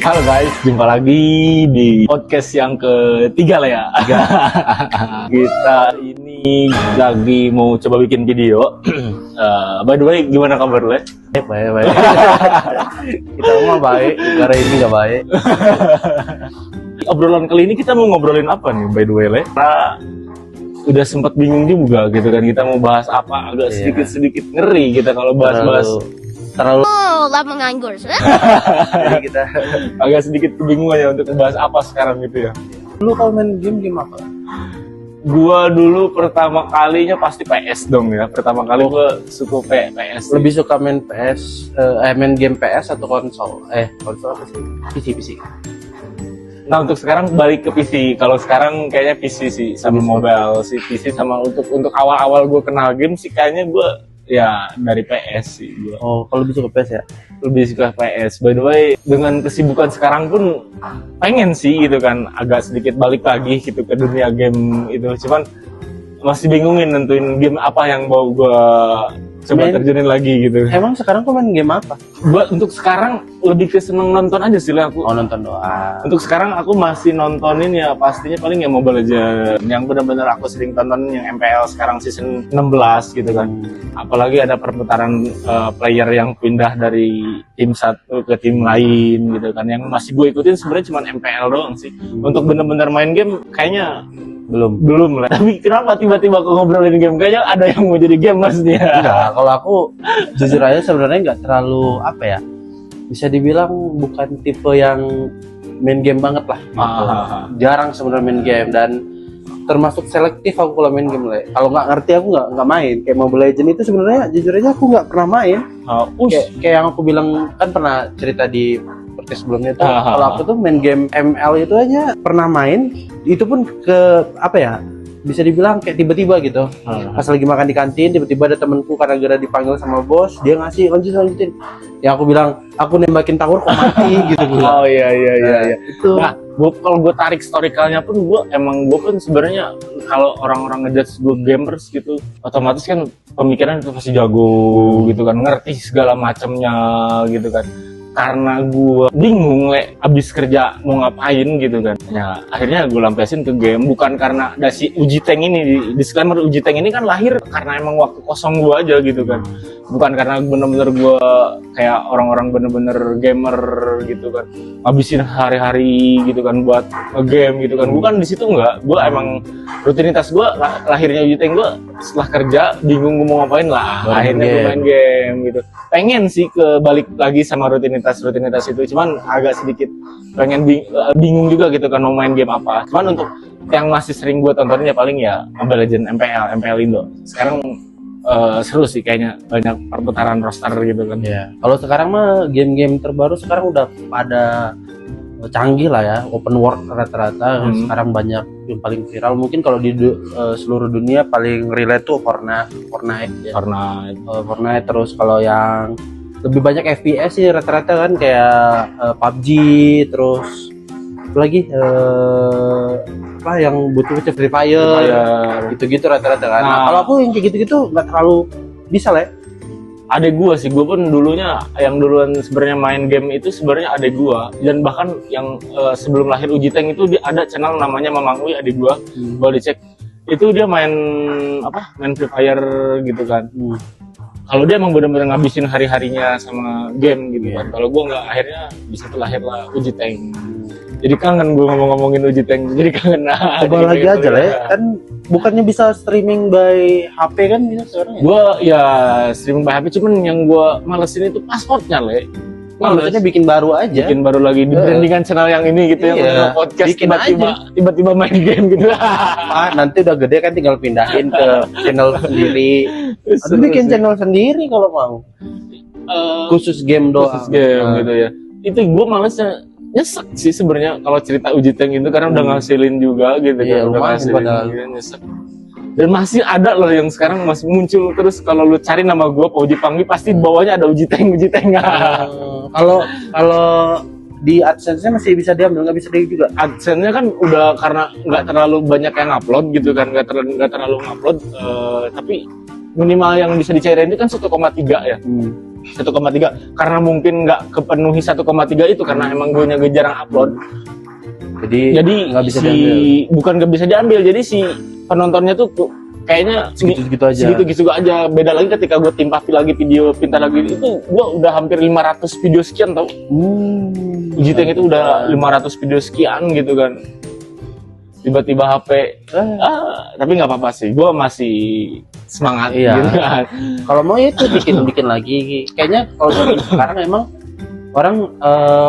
Halo guys, jumpa lagi di podcast yang ketiga lah ya. Kita ini lagi mau coba bikin video. By the way, gimana kabar lo? Baik. Kita mah baik, karena ini nggak baik. Obrolan kali ini kita mau ngobrolin apa nih, by the way, Le? Karena udah sempat bingung juga gitu kan, kita mau bahas apa, agak sedikit ngeri kita kalau bahas-bahas terlalu lama nganggur. jadi kita agak sedikit kebingungan ya untuk membahas apa sekarang gitu ya. dulu kalau main game apa? Gua dulu pertama kalinya pasti PS dong ya. Pertama kali gua suka PS. Lebih suka main PS, main game PS atau konsol? Konsol apa sih? PC. Nah untuk sekarang balik ke PC. Kalau sekarang kayaknya PC sih sama mobile sih. PC sama untuk awal-awal gua kenal game sih kayaknya gua ya dari PS sih gua. Oh, kalau lebih suka PS ya? Lebih suka PS. By the way, dengan kesibukan sekarang pun pengen sih gitu kan agak sedikit balik lagi gitu ke dunia game itu. Cuman masih bingungin nentuin game apa yang mau gua coba terjunin lagi gitu. Emang sekarang kau main game apa? Gua untuk sekarang lebih ke seneng nonton aja sih lah aku. Oh, nonton doang. Untuk sekarang aku masih nontonin ya pastinya paling ya Mobile Legends yang benar-benar aku sering tonton yang MPL sekarang season 16 gitu kan. Apalagi ada perputaran player yang pindah dari tim satu ke tim lain gitu kan. Yang masih gue ikutin sebenarnya cuma MPL doang sih. Untuk benar-benar main game kayaknya belum lah. Tapi kenapa tiba-tiba aku ngobrolin game? Kayaknya ada yang mau jadi gamers nih. Enggak, kalau aku jujur aja sebenarnya nggak terlalu apa ya, bisa dibilang bukan tipe yang main game banget lah. Jarang sebenarnya main game dan termasuk selektif aku kalau main game. Kalau nggak ngerti aku nggak main. Kayak Mobile Legends itu sebenarnya jujur aja aku nggak pernah main. Kayak yang aku bilang kan pernah cerita di podcast sebelumnya tuh. Kalau aku tuh main game ML itu aja pernah main. Itu pun ke apa ya? Bisa dibilang kayak tiba-tiba gitu. Pas lagi makan di kantin, tiba-tiba ada temanku karena gara dipanggil sama bos, dia ngasih lanjutin. Ya aku bilang, aku nembakin tower kok mati gitu. Oh iya. Itu. Nah, kalau gue tarik historikalnya pun gue pun sebenarnya kalau orang-orang ngejudge gue gamers gitu, otomatis kan pemikiran itu pasti jago gitu kan, ngerti segala macamnya gitu kan. Karena gue bingung abis kerja mau ngapain gitu kan ya akhirnya gue lampiasin ke game. Bukan karena ada si uji tank ini, disclaimer uji tank ini kan lahir karena emang waktu kosong gue aja gitu kan, bukan karena bener-bener gue kayak orang-orang bener-bener gamer gitu kan habisin hari-hari gitu kan buat game gitu kan. Bukan di situ enggak, gue emang rutinitas gue lahirnya uji tank gue setelah kerja bingung gue mau ngapain lah akhirnya gue main game gitu. Pengen sih balik lagi sama rutinitas itu, cuman agak sedikit pengen bingung juga gitu kan mau main game apa. Cuman untuk yang masih sering gue tontonin ya paling ya Mobile Legends, MPL Indo. Sekarang seru sih kayaknya, banyak perputaran roster gitu kan. Ya. Kalau sekarang mah game-game terbaru sekarang udah pada canggih lah ya, open world rata-rata. Sekarang banyak yang paling viral mungkin kalau di seluruh dunia paling relate tuh Fortnite ya. Fortnite. Terus kalau yang lebih banyak FPS sih rata-rata kan kayak PUBG, terus apa lagi apa yang butuh Free Fire gitu-gitu rata-rata kan. Nah, kalau aku yang kayak gitu-gitu nggak terlalu bisa lah. Adek gua sih, gua pun dulunya yang duluan sebenarnya main game itu sebenarnya adek gua, dan bahkan yang sebelum lahir uji tank itu dia ada channel namanya Mamang Uy, adek gua. Gua dicek itu dia main Free Fire gitu kan. Kalau dia emang benar-benar ngabisin hari-harinya sama game gitu kan. Kalau gua nggak, akhirnya bisa lahirlah uji tank. Jadi kangen gue ngomongin uji tank, jadi kangen. Coba lagi aja lah ya. Kan bukannya bisa streaming by HP kan bisa sekarang ya? Gue ya streaming by HP, cuman yang gue malesin itu passwordnya Maksudnya bikin baru aja. Bikin baru lagi di brandingan channel yang ini gitu yang podcast tiba-tiba main game gitu. Nanti udah gede kan tinggal pindahin ke channel sendiri. Atau bikin channel sendiri kalau mau. Khusus game doang. Khusus game gitu ya. Itu gue malesnya nyesek sih sebenarnya kalau cerita uji tank itu karena udah ngasilin juga gitu kan. Udah ngasilin juga, nyesek. Dan masih ada loh yang sekarang masih muncul terus, kalau lu cari nama gue Pauji Panggi pasti bawahnya ada uji tank. Kalau di AdSense-nya masih bisa diambil, nggak bisa di juga. AdSense-nya kan udah karena nggak terlalu banyak yang upload gitu kan, nggak terlalu upload, tapi minimal yang bisa dicairin itu kan 1,3 ya. 1,3 karena mungkin nggak kepenuhi 1,3 itu karena emang gue jarang upload. Jadi nggak bisa bukan nggak bisa diambil, jadi si penontonnya tuh kayaknya segitu aja. Beda lagi ketika gue timpapi lagi video pintar lagi, itu gue udah hampir 500 video sekian tau. Uji Tank itu udah 500 video sekian gitu kan. Tiba-tiba HP tapi nggak apa-apa sih, gue masih semangat gitu kan. Kalau mau itu bikin lagi. Kayaknya kalau sekarang emang orang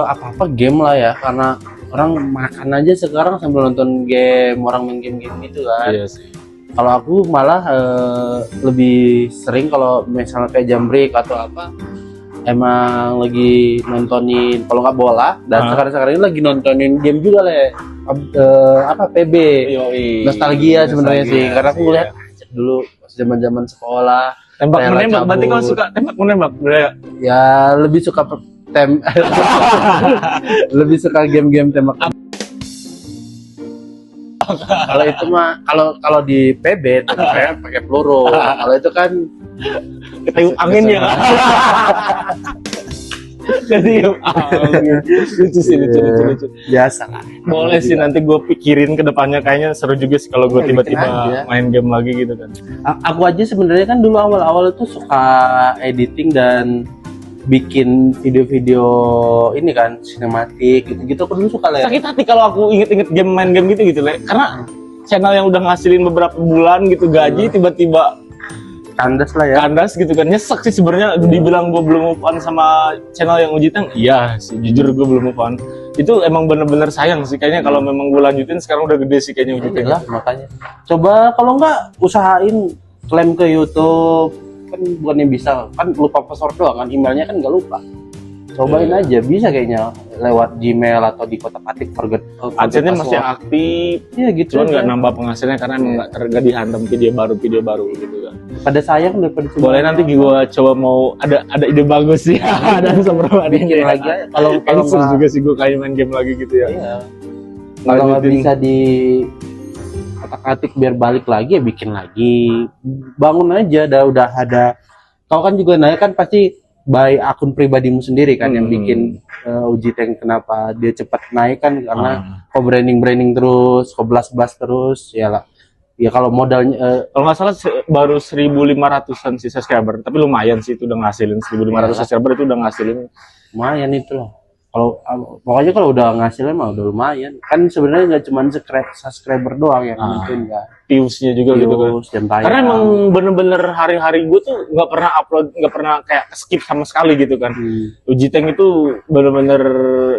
apa-apa game lah ya, karena orang makan aja sekarang sambil nonton game, orang main game gitu kan. Iya sih. Kalau aku malah lebih sering kalau misalnya kayak jam break atau apa, emang lagi nontonin kalau nggak bola, dan sekarang ini lagi nontonin game juga lah, PB. Nostalgia sebenarnya sih, karena aku lihat dulu zaman sekolah tembak menembak. Berarti kau suka tembak menembak? Ya lebih suka lebih suka game-game tembak. Kalau itu mah kalau di PB itu pakai peluru. Kalau itu kan ketiup angin ya. Ketiup angin. Lucu sih, lucu. Biasa lah. Boleh sih, nanti gue pikirin ke depannya, kayaknya seru juga sih kalau gue tiba-tiba main game lagi gitu kan. Aku aja sebenarnya kan dulu awal-awal itu suka editing dan bikin video-video ini kan, sinematik gitu-gitu. Aku dulu suka lah. Sakit hati kalau aku inget-inget main game gitu Le. Karena channel yang udah ngasilin beberapa bulan gitu gaji tiba-tiba kandas lah ya. Kandas gitu kan. Nyesek sih sebenarnya. Dibilang gue belum move on sama channel yang Uji Tank. Iya sih, jujur gue belum move on. Itu emang bener-bener sayang sih kayaknya kalau memang gue lanjutin. Sekarang udah gede sih kayaknya Uji Tank. Lah makanya. Coba kalau enggak usahain klaim ke YouTube. Kan bukannya bisa, kan lupa password doang kan, emailnya kan nggak lupa. Cobain aja, bisa kayaknya lewat Gmail atau di kotak atik forget AdSense-nya masih aktif. Iya gitu. Cuman nggak nambah penghasilannya karena emang nggak dihantam video baru gitu kan. Pada sayang daripada boleh nanti gue coba, mau ada ide bagus sih. Ada seberapa bikin lagi aja. Kalau seru juga sih gue kayak main game lagi gitu ya. Iya. Kalau nggak bisa di kotak-atik biar balik lagi ya bikin lagi, bangun aja. Udah ada, kau kan juga nanya kan pasti by akun pribadimu sendiri kan yang bikin Uji Tank. Kenapa dia cepat naik kan karena kau branding terus, kau blast terus ya lah. Ya kalau modalnya kalau nggak salah baru 1.500-an sih subscriber, tapi lumayan sih itu udah ngasilin 1.500 subscriber, itu udah ngasilin lumayan itu loh. Kalau pokoknya kalau udah ngasilnya mah udah lumayan kan. Sebenarnya nggak cuma subscriber doang yang mungkin nggak, viewsnya juga gitu kan. Karena emang bener-bener hari-hari gue tuh nggak pernah upload, nggak pernah kayak skip sama sekali gitu kan. Uji Tank itu bener-bener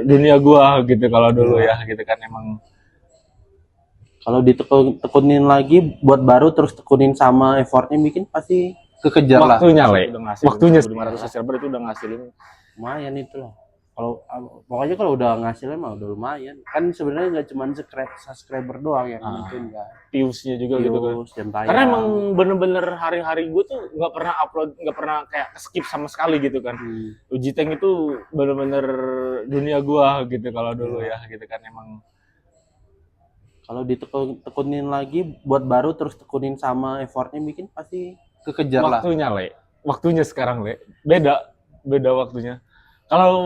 dunia gue gitu kalau dulu ya gitu kan. Emang kalau ditekunin lagi buat baru terus tekunin sama effortnya bikin pasti kekejar lah. Waktunya 500 subscriber itu udah ngasilin lumayan itu loh. Kalau pokoknya kalau udah ngasilnya mah udah lumayan kan. Sebenarnya nggak cuma subscriber doang yang mungkin nggak, viewsnya juga gitu kan. Karena emang bener-bener hari-hari gue tuh nggak pernah upload, nggak pernah kayak skip sama sekali gitu kan. Uji Tank itu bener-bener dunia gue gitu kalau dulu ya gitu kan. Emang kalau ditekunin lagi buat baru terus tekunin sama effortnya bikin pasti kekejar lah. Waktunya sekarang beda waktunya. Kalau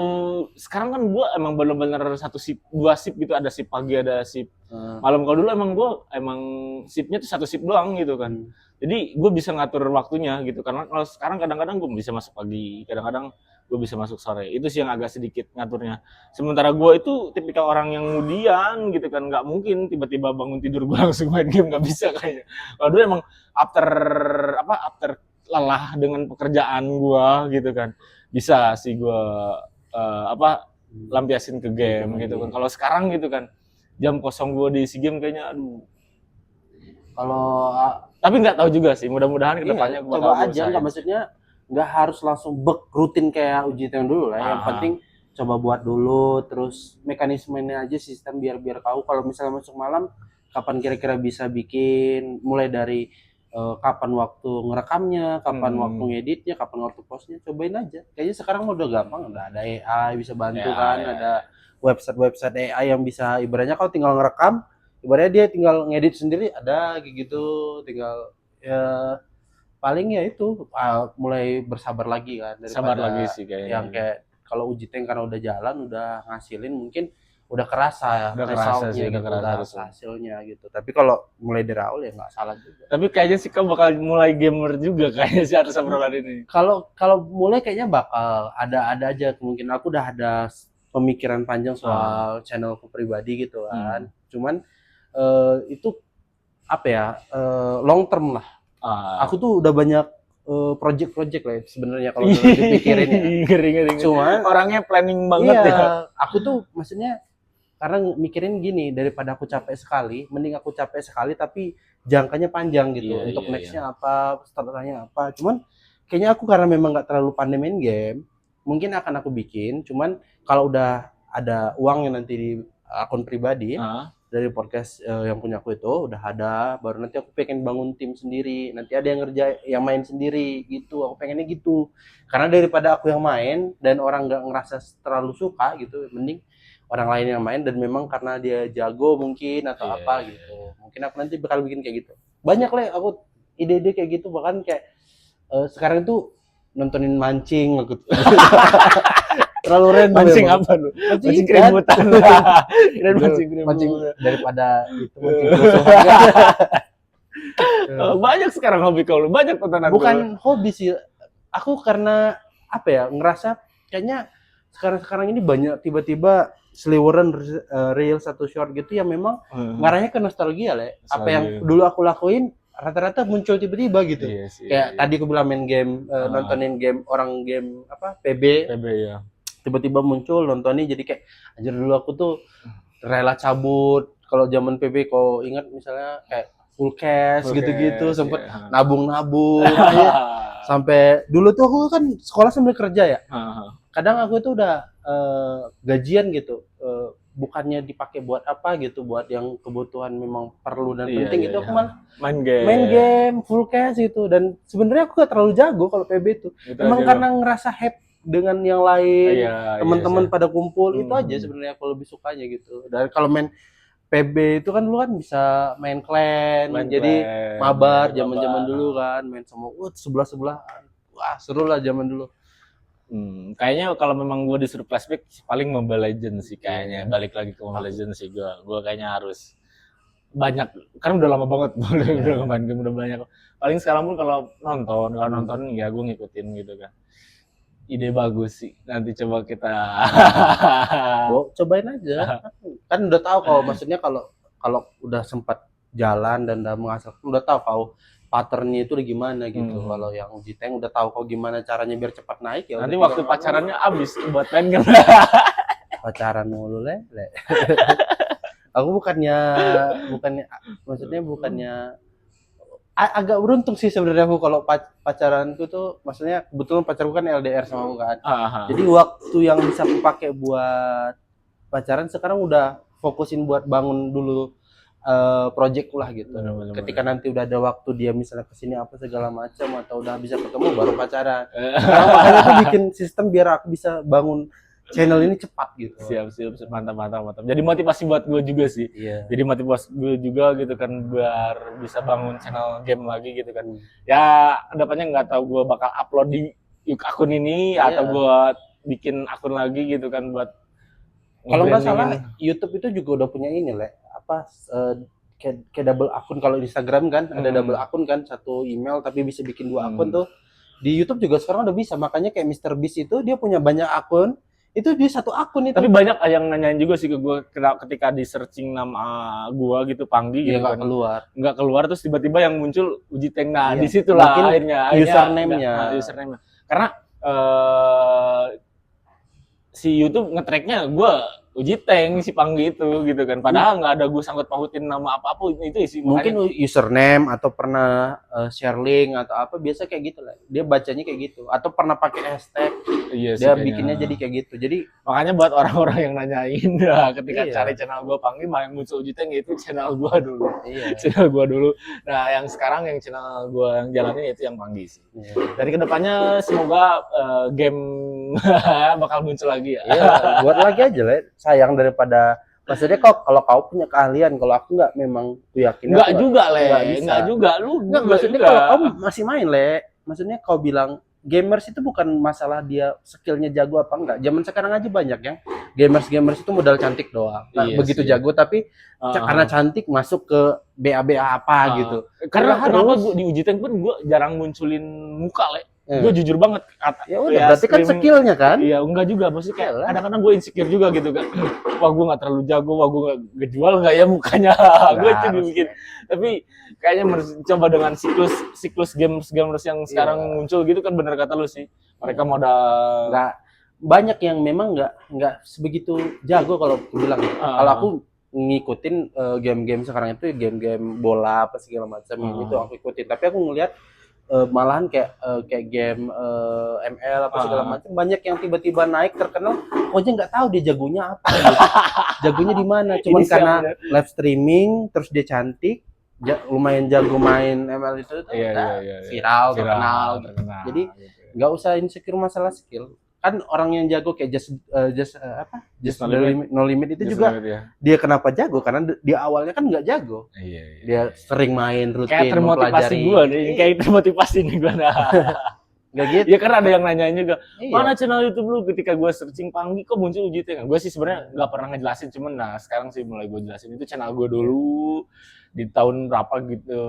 sekarang kan gue emang bener-bener satu sip, dua sip gitu, ada sip pagi, ada sip malam. Kalau dulu emang gue sipnya tuh satu sip doang gitu kan. Jadi gue bisa ngatur waktunya gitu. Karena kalau sekarang kadang-kadang gue bisa masuk pagi, kadang-kadang gue bisa masuk sore. Itu sih yang agak sedikit ngaturnya. Sementara gue itu tipikal orang yang kemudian gitu kan, nggak mungkin tiba-tiba bangun tidur gue langsung main game, nggak bisa kayaknya. Kalau dulu emang after lelah dengan pekerjaan gue gitu kan, bisa sih gue lampiasin ke game gitu kan. Kalau sekarang gitu kan jam kosong gue diisi game kayaknya aduh. Kalau tapi nggak tahu juga sih, mudah-mudahan kedepannya gue coba aja. Nggak, maksudnya nggak harus langsung rutin kayak Uji Tank dulu lah. Yang penting coba buat dulu, terus mekanismenya aja, sistem biar tahu kalau misalnya masuk malam kapan kira-kira bisa bikin, mulai dari kapan waktu ngerekamnya, kapan waktu ngeditnya, kapan waktu postnya. Cobain aja. Kayaknya sekarang udah gampang, udah ada AI bisa bantu ada website AI yang bisa, ibaratnya kau tinggal ngerekam, ibaratnya dia tinggal ngedit sendiri, ada kayak gitu, tinggal ya paling ya itu mulai bersabar lagi kan, Sabar daripada lagi sih kayaknya. yang kayak kalau uji tank karena udah jalan, udah ngasilin, mungkin udah kerasa ya Udah kerasa sih, udah gitu, kerasa udah sih. hasilnya gitu. Tapi kalau mulai dari awal ya nggak salah juga. Tapi kayaknya sih kau bakal mulai gamer juga kayaknya sih atas obrolan ini. Kalau mulai kayaknya bakal ada aja kemungkinan. Aku udah ada pemikiran panjang soal channelku pribadi gitu kan. Cuman itu apa ya, long term lah. Aku tuh udah banyak project-project lah sebenarnya kalau dipikirin ya. Ngeri. Cuman orangnya planning banget iya, ya. aku tuh maksudnya karena mikirin gini, daripada aku capek sekali, mending aku capek sekali tapi jangkanya panjang gitu. Iya, Untuk iya, nextnya apa, setelahnya apa. Cuman kayaknya aku karena memang nggak terlalu pandai main game, mungkin akan aku bikin. Cuman kalau udah ada uangnya nanti di akun pribadi, dari podcast yang punya aku itu udah ada, baru nanti aku pengen bangun tim sendiri, nanti ada yang yang main sendiri gitu. Aku pengennya gitu, karena daripada aku yang main dan orang nggak ngerasa terlalu suka gitu, mending orang lain yang main dan memang karena dia jago mungkin atau apa gitu. Mungkin aku nanti bakal bikin kayak gitu. Banyak lah aku ide-ide kayak gitu, bahkan kayak sekarang itu nontonin mancing aku. Terlalu random. Mancing apa lu? Mancing keributan. Dan mancing daripada itu mancing banyak sekarang hobi kau lu, banyak tontonan. Bukan hobi sih. Aku karena apa ya, ngerasa kayaknya sekarang ini banyak tiba-tiba seliweran reel satu short gitu yang memang ngarahnya ke nostalgia lah. Apa yang dulu aku lakuin rata-rata muncul tiba-tiba gitu. Iya sih, kayak tadi aku bilang main game, nontonin game orang game apa PB ya. Tiba-tiba muncul nontonin, jadi kayak anjir dulu aku tuh rela cabut kalau zaman PB. Kau ingat misalnya kayak full cash gitu-gitu, sempet nabung-nabung sampai dulu tuh aku kan sekolah sambil kerja ya. Kadang aku itu udah gajian gitu, bukannya dipakai buat apa gitu, buat yang kebutuhan memang perlu dan penting itu aku malah main game full cash gitu. Dan sebenarnya aku gak terlalu jago kalau PB itu, emang karena ngerasa happy dengan yang lain, teman-teman pada kumpul itu aja sebenarnya aku lebih sukanya gitu. Dan kalau main PB itu kan lu kan bisa main clan, jadi mabar zaman-zaman dulu kan, main sama sebelah-sebelahan. Wah, seru lah zaman dulu. Kayaknya kalau memang gue disuruh flashback paling Mobile Legends sih kayaknya. Balik lagi ke Mobile Legends sih gue kayaknya harus banyak, kan udah lama banget udah main game udah banyak. Paling sekarang pun kalau nonton ya gue ngikutin gitu kan. Ide bagus sih, nanti coba kita cobain aja. Kan udah tahu kau, maksudnya kalau udah sempat jalan dan udah menghasilkan, udah tahu kau patternnya itu gimana gitu. Kalau yang uji tank udah tahu kau gimana caranya biar cepat naik ya. Nanti waktu pacarannya abis buat main game. Pacaran mulu le. Aku bukannya maksudnya bukannya agak beruntung sih sebenarnya aku kalau pacaranku tuh, maksudnya kebetulan pacarku kan LDR sama aku kan. Jadi waktu yang bisa aku pakai buat pacaran sekarang udah fokusin buat bangun dulu project lah gitu. Ketika nanti udah ada waktu dia misalnya kesini apa segala macam atau udah bisa ketemu baru pacaran. Makanya aku bikin sistem biar aku bisa bangun channel ini cepat gitu. Siap, mantap. Jadi motivasi buat gue juga sih. Jadi motivasi gue juga gitu kan, biar bisa bangun channel game lagi gitu kan. Ya depannya nggak tahu gue bakal upload di akun ini atau gue bikin akun lagi gitu kan buat. Kalau nggak salah YouTube itu juga udah punya ini le, apa kayak double akun. Kalau Instagram kan ada double akun kan, satu email tapi bisa bikin dua akun tuh. Di YouTube juga sekarang udah bisa, makanya kayak MrBeast itu dia punya banyak akun. Itu di satu akun itu. Tapi banyak yang nanyain juga sih ke gue ketika di searching nama gue gitu, Panggi gitu kan. Nggak keluar terus tiba-tiba yang muncul Uji Tank. Nah, di situ lah akhirnya username-nya. Karena si YouTube nge-track-nya gue Uji Tank si Panggi itu gitu kan. Padahal nggak ada gue sangkut pautin nama apapun itu isi. Mungkin username atau pernah share link atau apa, biasa kayak gitu lah. Dia bacanya kayak gitu atau pernah pakai hashtag. Dia bikinnya jadi kayak gitu. Jadi makanya buat orang-orang yang nanyain ketika cari channel gue Panggi yang muncul Uji Tank itu channel gue dulu. Channel gue dulu. Nah, yang sekarang yang channel gue yang jalanin itu yang Panggi sih. Dari kedepannya semoga game bakal muncul lagi ya. Buat lagi aja lah. Sayang daripada Maksudnya kok kalau kau punya keahlian, kalau aku nggak, memang aku yakin Enggak aku juga, Le. nggak bisa. Enggak juga. Lu Nggak, maksudnya juga. kalau kau masih main, Le. Maksudnya kau bilang gamers itu bukan masalah dia skillnya jago apa enggak. Zaman sekarang aja banyak yang gamers itu modal cantik doang. Nah, Iya begitu sih. jago tapi karena cantik masuk ke BA apa gitu. Karena Nggak kenapa harus. gua di uji tank pun gua jarang munculin muka, Le. Hmm. Gue jujur banget Ya udah, berarti kan skillnya kan? Iya, enggak juga, maksudnya kayak Iyalah. kadang-kadang gue insecure juga gitu kan. Wah, gue nggak terlalu jago, wah gue nggak ngejual nggak ya mukanya. Gue itu harus, bikin. Tapi kayaknya coba dengan siklus gamers yang sekarang muncul gitu kan, bener kata lu sih. Mereka modal Nggak, banyak yang memang nggak sebegitu jago kalau aku bilang. Kalau aku ngikutin game-game sekarang itu game-game bola apa segala macam itu aku ikutin. Tapi aku ngelihat malahan kayak game ML apa segala macam, banyak yang tiba-tiba naik terkenal, pokoknya nggak tahu dia jagonya apa gitu. Jagonya di mana, cuman karena live streaming terus dia cantik, lumayan jago main ML itu viral, terkenal. Jadi nggak usah insecure masalah skill. Kan orang yang jago kayak just no limit itu juga dia kenapa jago, karena dia awalnya kan nggak jago. Dia sering main rutin, kayak termotivasi gue nih, kayak termotivasi nih gue. Nggak gitu ya kan ada yang nanyain juga, mana channel YouTube lu? Ketika gue searching Panggi kok muncul uji tank. Gue sih sebenarnya nggak pernah ngejelasin, cuman nah sekarang sih mulai gue jelasin. Itu channel gue dulu di tahun berapa gitu,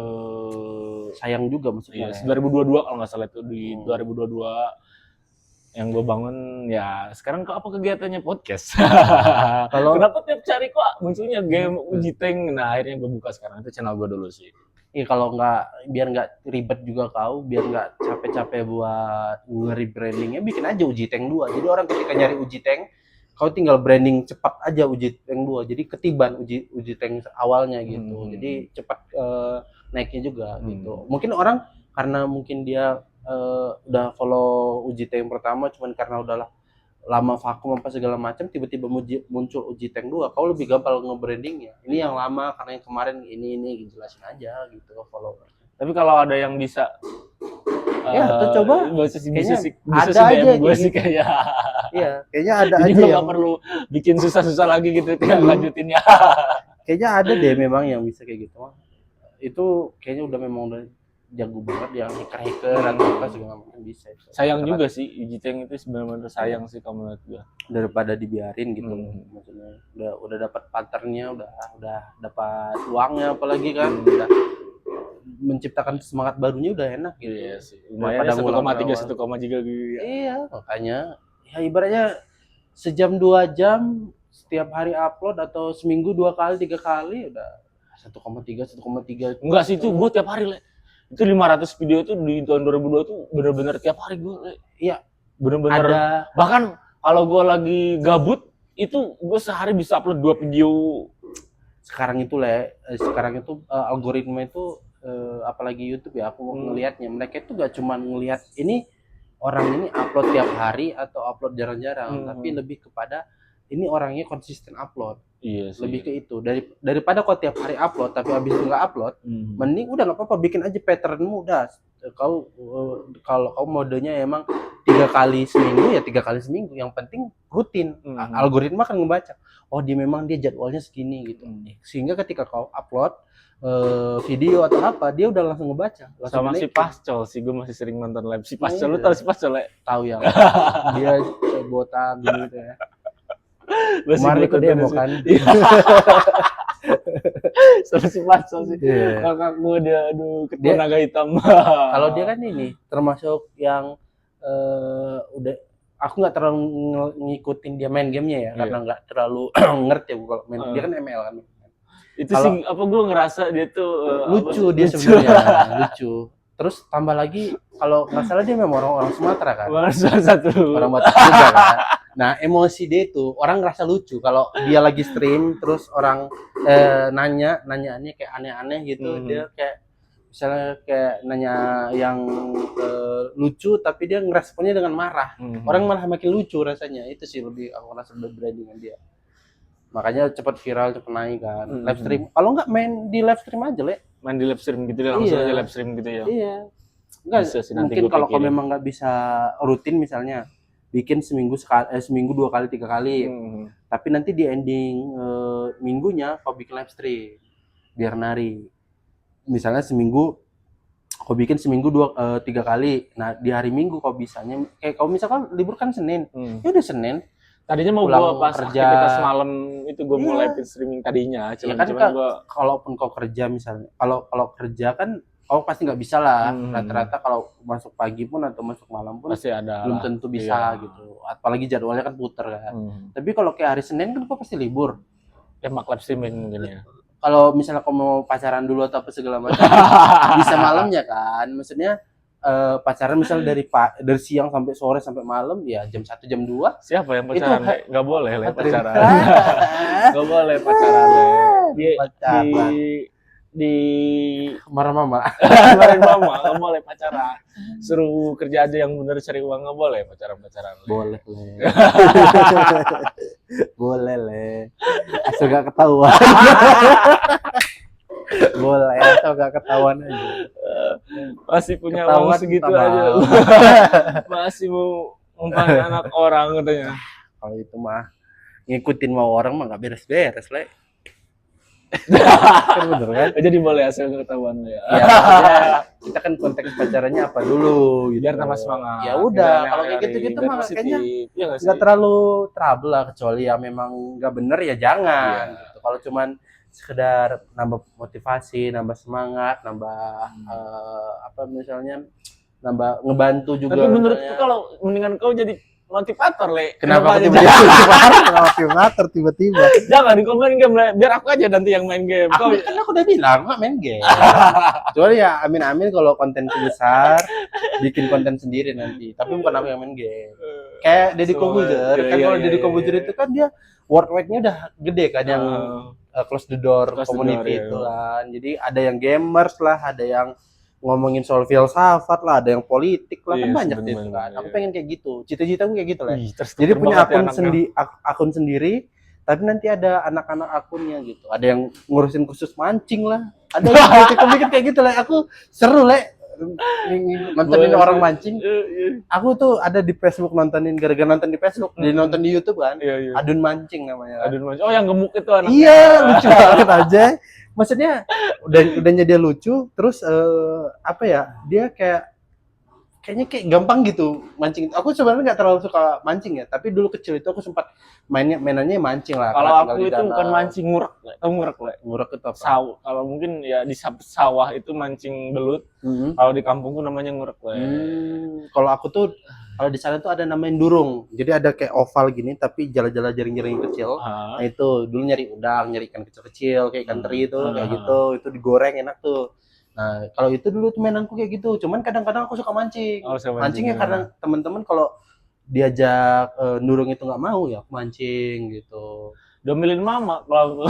sayang juga maksudnya 2022 kalau nggak salah, itu di 2022 yang gue bangun. Ya sekarang kok apa kegiatannya podcast. Kalau kenapa tiap cari kok munculnya game uji tank. Nah akhirnya gue buka sekarang, itu channel gue dulu sih. Iya, kalau nggak, biar nggak ribet juga kau, biar nggak capek-capek buat nge-rebrandingnya, bikin aja uji tank 2. Jadi orang ketika nyari uji tank, kau tinggal branding cepat aja uji tank 2. Jadi ketiban uji tank awalnya gitu. Jadi cepat naiknya juga gitu. Mungkin orang karena mungkin dia udah follow uji tank pertama, cuman karena udah lama vakum apa segala macam, tiba-tiba muncul uji tank 2, kau lebih gampang nge-brandingnya. Ini yang lama karena yang kemarin ini jelasin aja gitu follower. Tapi kalau ada yang bisa tuh coba, bisa sih aja gue sih kayak iya, kayaknya ada jadi aja yang yang perlu bikin susah-susah lagi gitu kayak lanjutinnya. Kayaknya ada deh memang yang bisa kayak gitu. Itu kayaknya udah memang udah jago banget, yang hacker atau apa segala macam bisa itu. Sayang juga sih uji tank itu, sebenarnya sayang sih kalau menurut gua, daripada dibiarin gitu. Maksudnya udah dapat patternnya, udah dapat uangnya, apalagi kan udah menciptakan semangat barunya udah enak gitu. Iya sih, lumayan 1,3 1,3 gitu. Iya, makanya ya ibaratnya sejam 2 jam setiap hari upload, atau seminggu 2 kali 3 kali udah 1,3. Enggak sih, itu gua tiap hari, Le. Itu 500 video itu di tahun 2002 tuh bener-bener tiap hari gue. Iya, bener-bener bahkan kalau gue lagi gabut itu gue sehari bisa upload 2 video. Sekarang itu algoritma itu apalagi YouTube ya, aku mau ngelihatnya, mereka itu gak cuma ngelihat ini orang ini upload tiap hari atau upload jarang-jarang, tapi lebih kepada ini orangnya konsisten upload. Iya sih. Lebih ke itu, daripada kau tiap hari upload tapi habis itu nggak upload, mending udah nggak apa-apa, bikin aja patternmu. Udah kau kalau kau modenya emang 3 kali seminggu ya 3 kali seminggu, yang penting rutin. Algoritma kan ngebaca, oh dia jadwalnya segini gitu, sehingga ketika kau upload video atau apa, dia udah langsung ngebaca. Sama si Pascol sih, gue masih sering nonton live si Pascol. Lu tahu si Pascol, Le? Tahu ya. Dia botak gitu ya. Kemarin itu demo kan. Sama si Pascol sih. Kakak gue dia ketua naga hitam. Kalau dia kan ini termasuk yang udah, aku nggak terlalu ngikutin dia main gamenya ya, karena nggak terlalu ngerti kalau main. Dia kan ML kan. Itu sih apa, gue ngerasa dia tuh lucu dia sebenarnya. Lucu. Terus tambah lagi kalau nggak salah dia memang orang Sumatera kan. Orang Batak juga kan. Nah, emosi dia itu orang ngerasa lucu kalau dia lagi stream terus orang nanyaannya kayak aneh-aneh gitu. Dia kayak misalnya kayak nanya yang lucu tapi dia ngeresponnya dengan marah. Orang malah makin lucu rasanya. Itu sih lebih aku rasa brandingan dia. Makanya cepat viral, cepat naik kan. Live stream. Kalau nggak main di live stream aja, Le. Main di live stream gitu ya, langsung aja live stream gitu ya. Iya. Enggak, mungkin kalau kau memang nggak bisa rutin misalnya, bikin seminggu 2 kali 3 kali. Tapi nanti di ending minggunya kau bikin live stream biar nari. Misalnya seminggu kau bikin seminggu 3 kali. Nah di hari Minggu kau bisanya kayak kau misalkan libur kan Senin, ya udah Senin. Tadinya mau Pulang gua pas kerja. aktivitas malam itu gua Iya. mau live streaming tadinya, Ya kan gua kalaupun kau kerja misalnya, kalau kerja kan kau pasti nggak bisa lah. Rata-rata kalau masuk pagi pun atau masuk malam pun pasti ada belum lah. tentu bisa Iya. gitu. Apalagi jadwalnya kan puter kan. Tapi kalau kayak hari Senin kan kau pasti libur. Tembak live streaming mungkin ya. Kalau misalnya kau mau pacaran dulu atau apa segala macam bisa malamnya kan. Maksudnya pacaran misalnya dari siang sampai sore sampai malam ya jam 1 jam 2. Siapa yang Itu pacaran? Nggak boleh Le pacaran. Pacaran. Nggak boleh pacaran Le. Pacaran. Di Marah mama. kemarin mama nggak boleh pacaran. Suruh kerja aja yang bener cari uang, nggak boleh pacaran Le. Boleh le. Boleh le. Asal gak ketahuan. Boleh asal gak ketahuan aja. Masih punya Ketahuan uang segitu minta aja. maaf. Masih mau umpan anak orang katanya. Kalau itu mah ngikutin mau orang mah gak beres-beres le. Kan bener kan? Jadi boleh hasil ketahuan ya. Ya maksudnya kita kan konteks pacarannya apa dulu gitu. Biar tambah semangat. Ya udah Biar kalau kayak hari-hari gitu-gitu biar mah positif. kayaknya Iya nggak sih? nggak terlalu trouble lah, kecuali ya memang nggak bener ya jangan Iya. gitu. Kalau cuman sekedar nambah motivasi, nambah semangat, nambah apa misalnya nambah ngebantu juga. Tapi menurutku misalnya. kalau mendingan kau jadi motivator Le. Kenapa aja tiba-tiba motivator tiba-tiba? jangan kau main game Le. Biar aku aja nanti yang main game. Kau Aku udah bilang nggak main game. Kecuali ya amin-amin kalau kontenku besar, bikin konten sendiri nanti. Tapi bukan aku yang main game. Kayak Deddy Corbuzier, kan kalau Deddy Corbuzier itu kan dia worldwide-nya udah gede kan yang close the door Close the community door, itu kan. Jadi ada yang gamers lah, ada yang ngomongin soal filsafat lah, ada yang politik lah, kan Iya, banyak sebenarnya, gitu kan. iya. Aku pengen kayak gitu. Cita-citaku kayak gitu lah. Ih, terstruktur Jadi punya banget ya akun anaknya. akun sendiri, tapi nanti ada anak-anak akunnya gitu. Ada yang ngurusin khusus mancing lah. Ada yang bikin kayak gitu lah. Aku seru lah nontonin Boleh, orang boleh. mancing. Iya. Aku tuh ada di Facebook nontonin gara-gara nonton di Facebook, jadi nonton di YouTube kan. Iya. Adun mancing namanya. Aduh, Mas. Oh, yang gemuk itu anaknya. Iya, lucu banget aja. Maksudnya udah dia lucu, terus apa ya? Dia kayaknya kayak gampang gitu mancing. Aku sebenarnya nggak terlalu suka mancing ya, tapi dulu kecil itu aku sempat mainannya mancing lah. Kalau karena aku tinggal di itu danau. bukan mancing ngurek, tahu ngurek Le. Ngurek itu apa? Sawah. Kalau mungkin ya di sawah itu mancing belut. Mhm. Kalau di kampungku namanya ngurek Le. Kalau aku tuh kalau di sana tuh ada namanya durung. Jadi ada kayak oval gini tapi jala-jala jaring-jaring kecil. Ah. Nah itu dulu nyari udang, nyari ikan kecil-kecil kayak ikan teri itu kayak Ah. gitu. Itu digoreng enak tuh. Nah kalau itu dulu tuh mainanku kayak gitu. Cuman kadang-kadang aku suka mancing. Oh, saya Mancingnya kadang teman-teman kalau diajak nurung itu nggak mau ya aku mancing gitu. Domelin mama kalau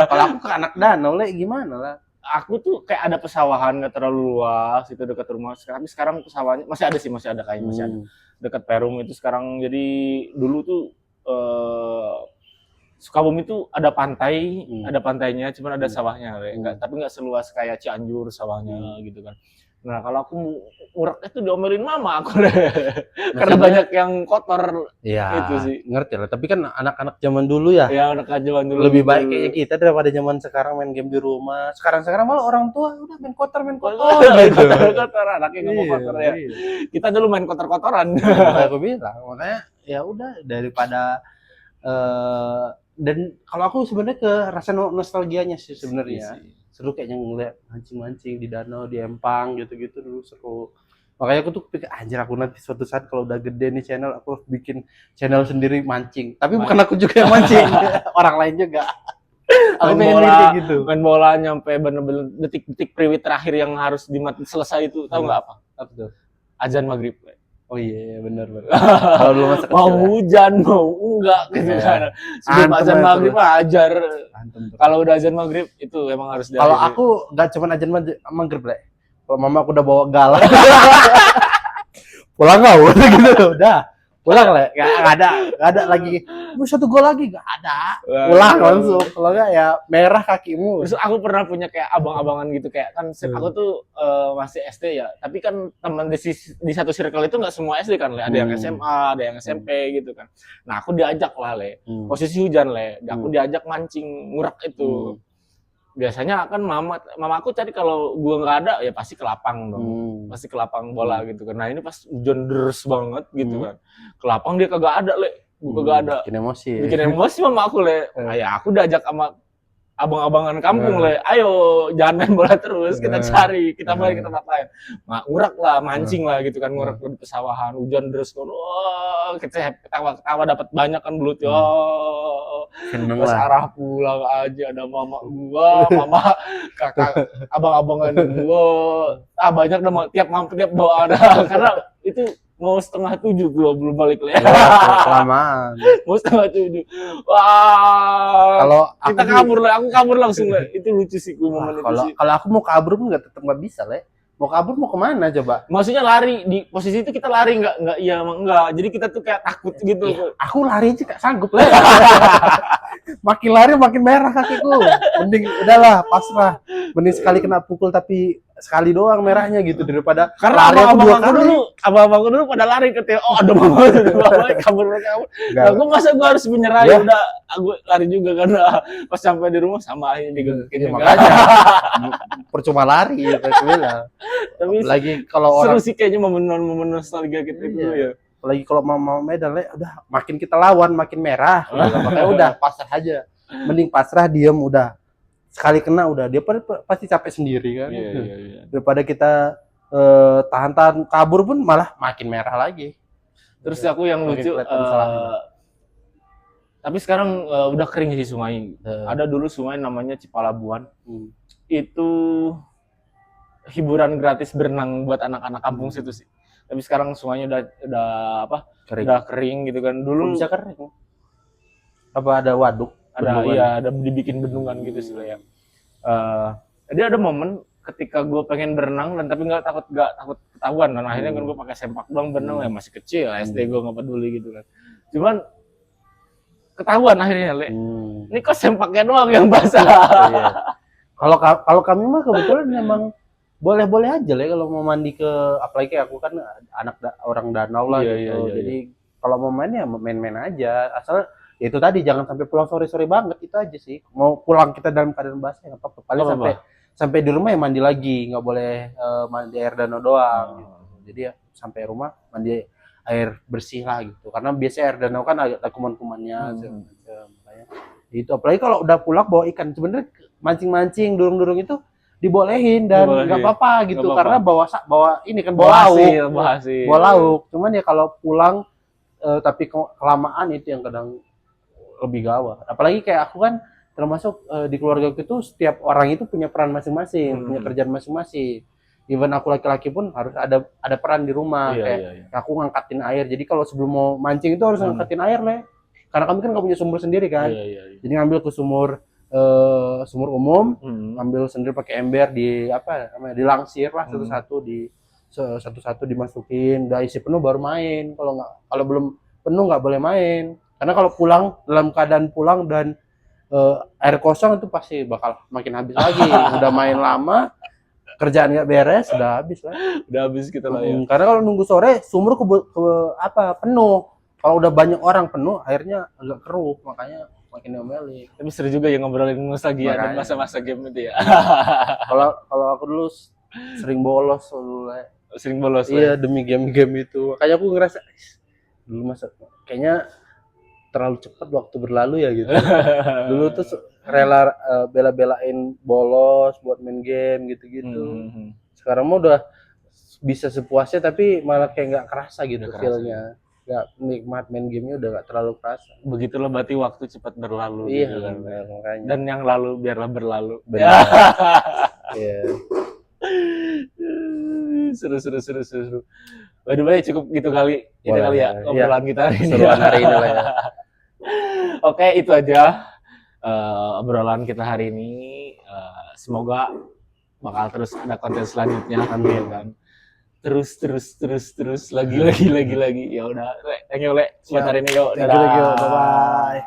Kalau aku ke anak danau le gimana lah. aku tuh kayak ada pesawahan nggak terlalu luas itu dekat rumah. Tapi sekarang pesawahnya masih ada sih, masih ada kayaknya masih ada. Dekat Perum itu sekarang. Jadi dulu tuh Sukabumi itu ada pantai, ada pantainya, cuman ada sawahnya, enggak, tapi nggak seluas kayak Cianjur sawahnya gitu kan. Nah kalau aku ngurek itu diomelin mama aku deh, karena banyak yang kotor. Ya Itu sih. ngerti lah. Tapi kan anak-anak zaman dulu ya Ya anak ajawan dulu. lebih baik kayaknya kita daripada zaman sekarang main game di rumah. Sekarang malah orang tua udah main kotor kotor, gitu. kotor anaknya nggak mau kotor ya. Kita dulu main kotor-kotoran. Makanya aku bilang, makanya ya udah daripada dan kalau aku sebenarnya ke rasa nostalgianya sih sebenarnya. Seru kayaknya ngeliat mancing-mancing di danau, di empang gitu-gitu dulu seru. Makanya aku tuh pikir anjir aku nanti suatu saat kalau udah gede nih channel aku harus bikin channel sendiri mancing. Tapi bukan aku juga yang mancing, orang lain juga. Aku pengen bola, kayak gitu. main bola nyampe bener-bener detik-detik priwit terakhir yang harus selesai itu, tahu nggak apa? Apa tuh? Azan maghrib. Oh iya benar. Kalau dulu masa kecil. Mau ya. hujan mau enggak gitu Iya. kan. Sebelum Antem azan aja maghrib terus. ajar. Antem terus. Kalau udah azan maghrib itu emang harus Kalau diakhiri. aku nggak cuma ajan maghrib le. Kalau mama aku udah bawa galak. Pulang nggak udah gitu udah. Pulang lah, nggak ada lagi. Mau 1 gol lagi nggak ada. Pulang langsung. Kalau nggak ya merah kakimu. Terus aku pernah punya kayak abang-abangan gitu kayak kan aku tuh masih SD ya, tapi kan teman di satu circle itu nggak semua SD kan, Le. Ada yang SMA, ada yang SMP gitu kan. Nah aku diajak lah, Le. Posisi hujan, Le. Aku diajak mancing ngurak itu. Biasanya kan mama aku cari kalau gua nggak ada ya pasti ke lapang dong, pasti ke lapang bola gitu kan. Nah ini pas hujan deres banget gitu kan, ke lapang dia kagak ada, Le. Gua kagak ada. Bikin emosi mama aku, Le. Ya aku diajak sama abang-abangan kampung, Le. Ayo jangan main bola terus, kita cari, kita main ke tempat lain. Ngurak lah, mancing lah gitu kan, ngurak di pesawahan, hujan deres kan. Wah, kita ketawa dapat banyak kan belut ya. Pas arah pulang aja ada mama gua, mama kakak abang-abangan gua. Banyak dah tiap bawa ada karena itu mau 6:30 gua belum balik, Le. Kelamaan. Mau 6:30. Wah. Kalau kita kabur, Le. Aku kabur langsung, Le. Itu lucu sih gua momen itu sih. Kalau aku mau kabur pun tetap nggak bisa, Le. Mau kabur mau kemana coba? Maksudnya lari di posisi itu kita lari enggak iya emang enggak. Jadi kita tuh kayak takut gitu. Iya, aku lari aja gak sanggup, Le. Makin lari makin merah kakiku. Mending udahlah pasrah. Mending sekali kena pukul tapi sekali doang merahnya gitu daripada karena abang-abangku dulu pada lari ke oh ada mama kabur. Aku masa gua harus menyerah ya udah aku lari juga karena pas sampai di rumah sama aja digegekin makanya percuma lari aku bilang. Tapi lagi kalau seru sih kayaknya momen nostalgia kita itu ya. Apalagi kalau mau Medan, Le, udah makin kita lawan makin merah. Makanya udah pasrah aja. Mending pasrah diem udah. Sekali kena udah dia pasti capek sendiri kan. Iya. Daripada kita tahan-tahan kabur pun malah makin merah lagi. Terus aku yang lucu tapi sekarang udah kering sih sungai. Ada dulu sungai namanya Cipalabuan. Itu hiburan gratis berenang buat anak-anak kampung situ sih. Tapi sekarang sungainya udah apa? Kering. Udah kering gitu kan. Dulu bisa kering. Apa ada waduk? Ada dibikin bendungan gitu sih ya. Jadi ada momen ketika gue pengen berenang dan tapi nggak takut ketahuan dan akhirnya kan gue pakai sempak doang berenang ya masih kecil SD gue nggak peduli gitu kan. Cuman ketahuan akhirnya, Le. Ini kok sempaknya doang yang basah. Iya. Kalau kami mah kebetulan memang boleh-boleh aja, Le, kalau mau mandi ke apalagi aku kan anak orang danau lah gitu. Jadi kalau mau main ya main-main aja asal ya itu tadi jangan sampai pulang sore-sore banget itu aja sih. Mau pulang kita dalam keadaan basah nggak apa-apa. Paling sampai di rumah ya mandi lagi, nggak boleh mandi air danau doang. Gitu. Jadi ya sampai rumah mandi air bersih lah gitu. Karena biasanya air danau kan ada kuman-kumannya makanya. Itu apalagi kalau udah pulang bawa ikan. Sebenarnya mancing-mancing, durung-durung itu dibolehin dan nggak apa-apa gitu karena bawa ini kan bawa lauk. Cuman ya kalau pulang tapi kelamaan itu yang kadang lebih gawat. Apalagi kayak aku kan termasuk di keluarga itu setiap orang itu punya peran masing-masing, punya kerjaan masing-masing. Even aku laki-laki pun harus ada peran di rumah. Aku ngangkatin air. Jadi kalau sebelum mau mancing itu harus ngangkatin air, Le. Karena kami kan nggak punya sumur sendiri kan. Jadi ngambil ke sumur umum, ambil sendiri pakai ember dilangsir lah satu-satu dimasukin, udah isi penuh baru main. Kalau belum penuh nggak boleh main. Karena kalau pulang dalam keadaan pulang dan air kosong itu pasti bakal makin habis lagi. Udah main lama, kerjaan nggak beres, udah habis lah. Udah habis kita lah ya. Karena kalau nunggu sore sumur penuh. Kalau udah banyak orang penuh, airnya agak keruh, makanya makin diomelin. Tapi seru juga ya ngobrolin nostalgia dan masa-masa game itu ya. Kalau aku dulu sering bolos dulu. Sering bolos. Iya, demi game-game itu. Makanya aku ngerasa dulu kayaknya terlalu cepat waktu berlalu ya gitu. Dulu tuh rela bela-belain bolos buat main game gitu-gitu. Sekarang mah udah bisa sepuasnya tapi malah kayak nggak kerasa gitu feel-nya. Nggak nikmat main gamenya udah nggak terlalu kerasa. Begitulah berarti waktu cepat berlalu. Iya, gitu kan. Makanya. Dan yang lalu biarlah berlalu. Benar. Iya. Seru. By the way, cukup gitu kali. Itu kali ya obrolan kita hari ini. Hari ini lah ya. Oke, itu aja obrolan kita hari ini. Semoga bakal terus ada konten selanjutnya. Amin kan. terus lagi. Ya udah, Le. Thank you, Le. Buat hari ini, yuk. Thank you, Dadah. bye bye.